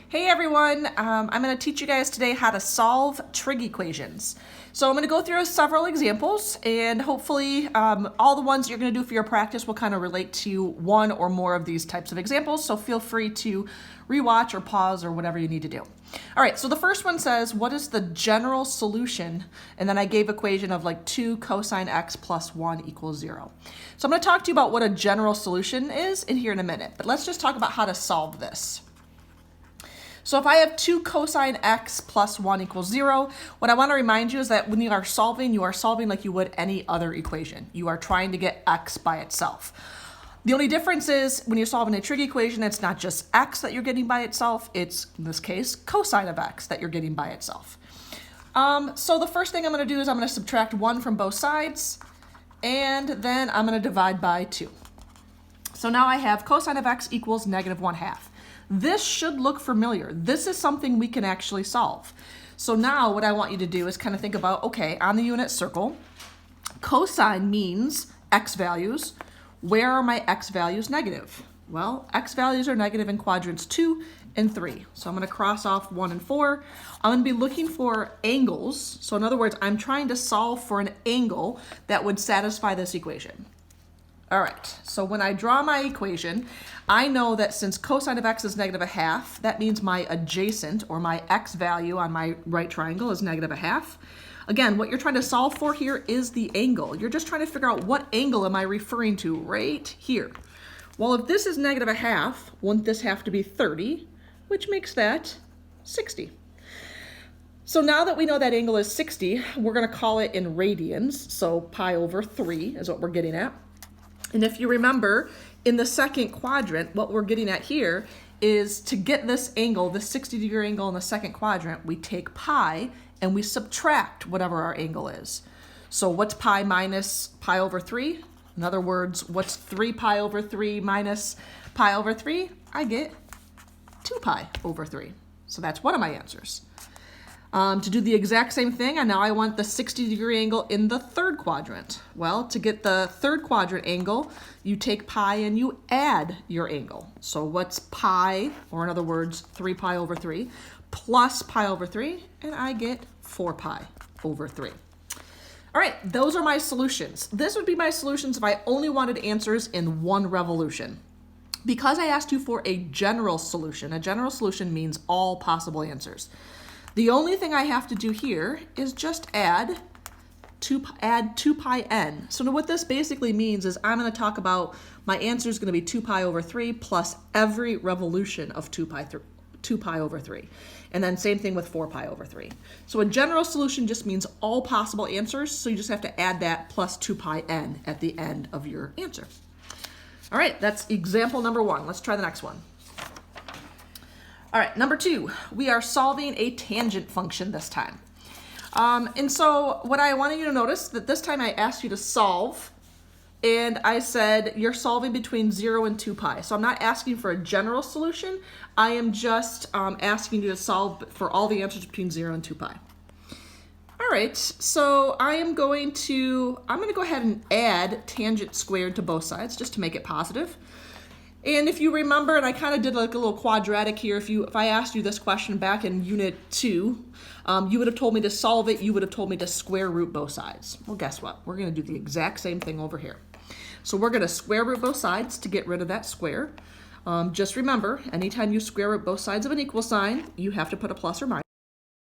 Hey everyone, I'm going to teach you guys today how to solve trig equations. So I'm going to go through several examples, and hopefully all the ones you're going to do for your practice will kind of relate to one or more of these types of examples, so feel free to rewatch or pause or whatever you need to do. All right, so the first one says, what is the general solution? And then I gave equation of like 2 cosine x plus 1 equals 0. So I'm going to talk to you about what a general solution is in here in a minute, but let's just talk about how to solve this. So if I have 2 cosine x plus 1 equals 0, what I want to remind you is that when you are solving like you would any other equation. You are trying to get x by itself. The only difference is when you're solving a trig equation, it's not just x that you're getting by itself, it's, in this case, cosine of x that you're getting by itself. So the first thing I'm going to do is I'm going to subtract 1 from both sides, and then I'm going to divide by 2. So now I have cosine of x equals negative 1/2. This should look familiar. This is something we can actually solve. So now what I want you to do is kind of think about, okay, on the unit circle, cosine means x values. Where are my x values negative? Well, x values are negative in quadrants 2 and 3. So I'm going to cross off 1 and 4. I'm going to be looking for angles. So in other words, I'm trying to solve for an angle that would satisfy this equation. All right, so when I draw my equation, I know that since cosine of x is negative 1/2, that means my adjacent, or my x value on my right triangle, is negative 1/2. Again, what you're trying to solve for here is the angle. You're just trying to figure out what angle am I referring to right here. Well, if this is negative 1/2, wouldn't this have to be 30, which makes that 60. So now that we know that angle is 60, we're going to call it in radians, so pi over 3 is what we're getting at. And if you remember, in the second quadrant, what we're getting at here is to get this angle, the 60-degree angle in the second quadrant, we take pi and we subtract whatever our angle is. So what's pi minus pi over 3? In other words, what's 3 pi over 3 minus pi over 3? I get 2 pi over 3. So that's one of my answers. To do the exact same thing, and now I want the 60-degree angle in the third quadrant. Well, to get the third quadrant angle, you take pi and you add your angle. So what's pi, or in other words, 3 pi over 3, plus pi over 3, and I get 4 pi over 3. All right, those are my solutions. This would be my solutions if I only wanted answers in one revolution. Because I asked you for a general solution means all possible answers. The only thing I have to do here is just add 2 pi n. So what this basically means is I'm going to talk about my answer is going to be 2 pi over 3 plus every revolution of 2 pi over 3. And then same thing with 4 pi over 3. So a general solution just means all possible answers, so you just have to add that plus 2 pi n at the end of your answer. All right, that's example number 1. Let's try the next one. All right, number 2, we are solving a tangent function this time. And so what I wanted you to notice that this time I asked you to solve, and I said you're solving between 0 and 2 pi. So I'm not asking for a general solution. I am just asking you to solve for all the answers between 0 and 2 pi. All right, so I'm going to go ahead and add tangent squared to both sides just to make it positive. And if you remember, and I kind of did like a little quadratic here, if I asked you this question back in Unit 2, you would have told me to solve it, you would have told me to square root both sides. Well, guess what? We're going to do the exact same thing over here. So we're going to square root both sides to get rid of that square. Just remember, anytime you square root both sides of an equal sign, you have to put a plus or minus.